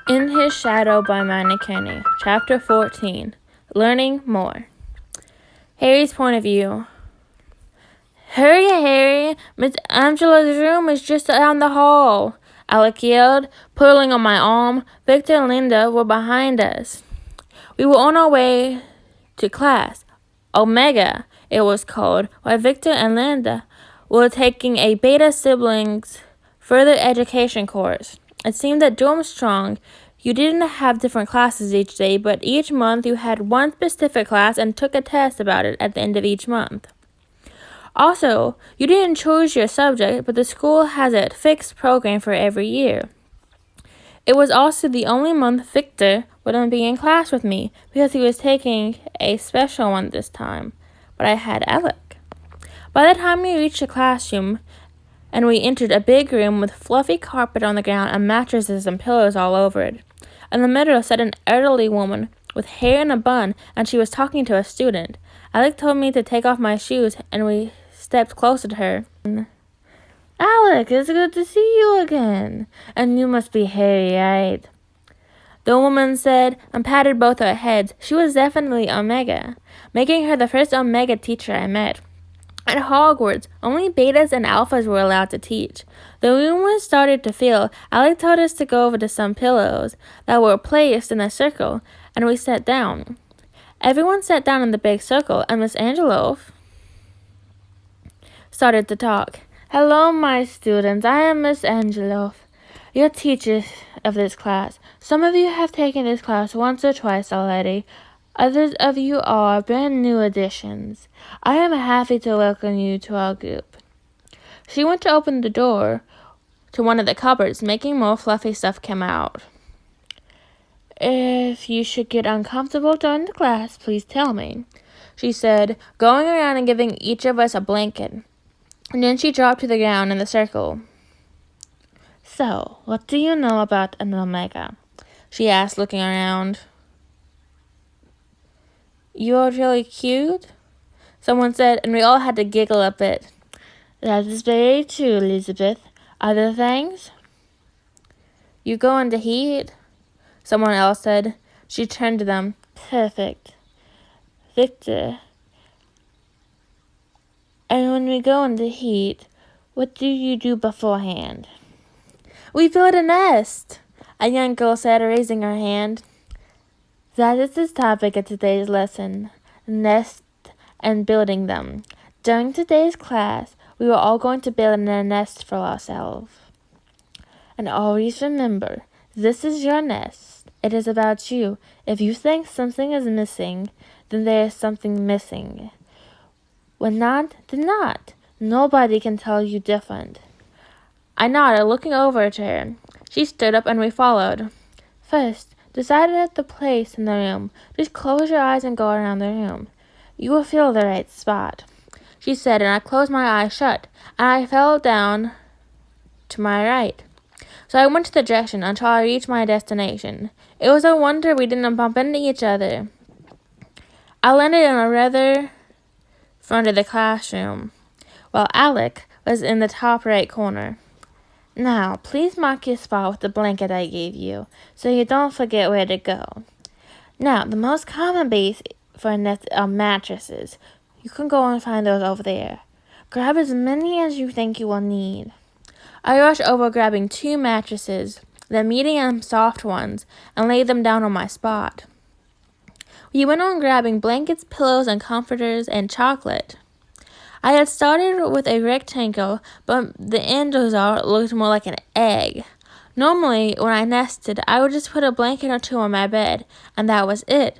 In His Shadow by meniekeime, Chapter 14. Learning More. Harry's point of view. "Hurry, Harry! Miss Angela's room is just down the hall," Alec yelled, pulling on my arm. Victor and Linda were behind us. We were on our way to class. Omega, it was called, while Victor and Linda were taking a beta siblings further education course. It seemed that Durmstrong, you didn't have different classes each day, but each month you had one specific class and took a test about it at the end of each month. Also, you didn't choose your subject, but the school has a fixed program for every year. It was also the only month Victor wouldn't be in class with me because he was taking a special one this time, but I had Alec. By the time we reached the classroom, and we entered a big room with fluffy carpet on the ground and mattresses and pillows all over it. In the middle sat an elderly woman with hair in a bun, and she was talking to a student. Alec told me to take off my shoes, and we stepped closer to her. "Alec, it's good to see you again. And you must be Harry, right?" The woman said, and patted both our heads. She was definitely Omega, making her the first Omega teacher I met. At Hogwarts, only betas and alphas were allowed to teach. The room was started to fill. Alec told us to go over to some pillows that were placed in a circle, and we sat down. Everyone sat down in the big circle, and Miss Angela started to talk. "Hello, my students. I am Miss Angela, your teacher of this class. Some of you have taken this class once or twice already. Others of you are brand new additions. I am happy to welcome you to our group." She went to open the door to one of the cupboards, making more fluffy stuff come out. "If you should get uncomfortable during the class, please tell me," she said, going around and giving each of us a blanket. And then she dropped to the ground in the circle. "So, what do you know about an Omega?" she asked, looking around. "You're really cute," someone said, and we all had to giggle a bit. "That is very true, Elizabeth. Other things?" "You go into heat," someone else said. She turned to them. "Perfect. Victor, and when we go into heat, what do you do beforehand?" "We build a nest," a young girl said, raising her hand. "That is the topic of today's lesson, nests and building them. During today's class, we are all going to build a nest for ourselves. And always remember, this is your nest. It is about you. If you think something is missing, then there is something missing. When not, then not. Nobody can tell you different." I nodded, looking over to her. She stood up and we followed. "First, decide at the place in the room. Just close your eyes and go around the room. You will feel the right spot," she said, and I closed my eyes shut, and I fell down to my right. So I went to the direction until I reached my destination. It was a wonder we didn't bump into each other. I landed in a rather front of the classroom, while Alec was in the top right corner. "Now, please mark your spot with the blanket I gave you, so you don't forget where to go. Now, the most common base for a nest are mattresses. You can go and find those over there. Grab as many as you think you will need." I rushed over, grabbing 2 mattresses, the medium soft ones, and laid them down on my spot. We went on grabbing blankets, pillows, and comforters, and chocolate. I had started with a rectangle, but the end result looked more like an egg. Normally, when I nested, I would just put a blanket or 2 on my bed, and that was it.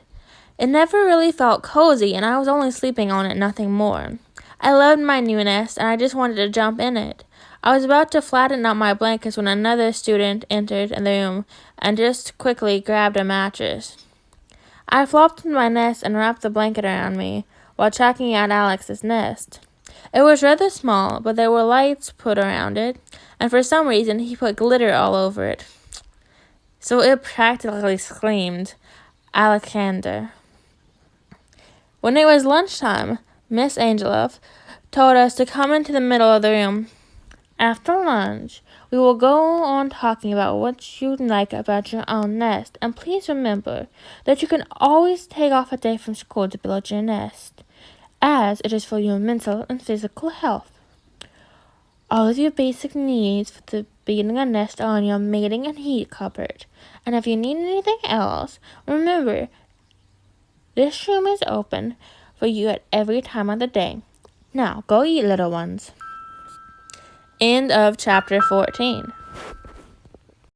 It never really felt cozy, and I was only sleeping on it, nothing more. I loved my new nest, and I just wanted to jump in it. I was about to flatten out my blankets when another student entered the room and just quickly grabbed a mattress. I flopped into my nest and wrapped the blanket around me while checking out Alex's nest. It was rather small, but there were lights put around it, and for some reason he put glitter all over it. So it practically screamed Alexander. When it was lunchtime, Miss Angela told us to come into the middle of the room. "After lunch, We will go on talking about what you like about your own nest, and please remember that you can always take off a day from school to build your nest, as it is for your mental and physical health. All of your basic needs for the building a nest are in your mating and heat cupboard, and if you need anything else, remember, this room is open for you at every time of the day. Now, go eat, little ones. End of chapter 14.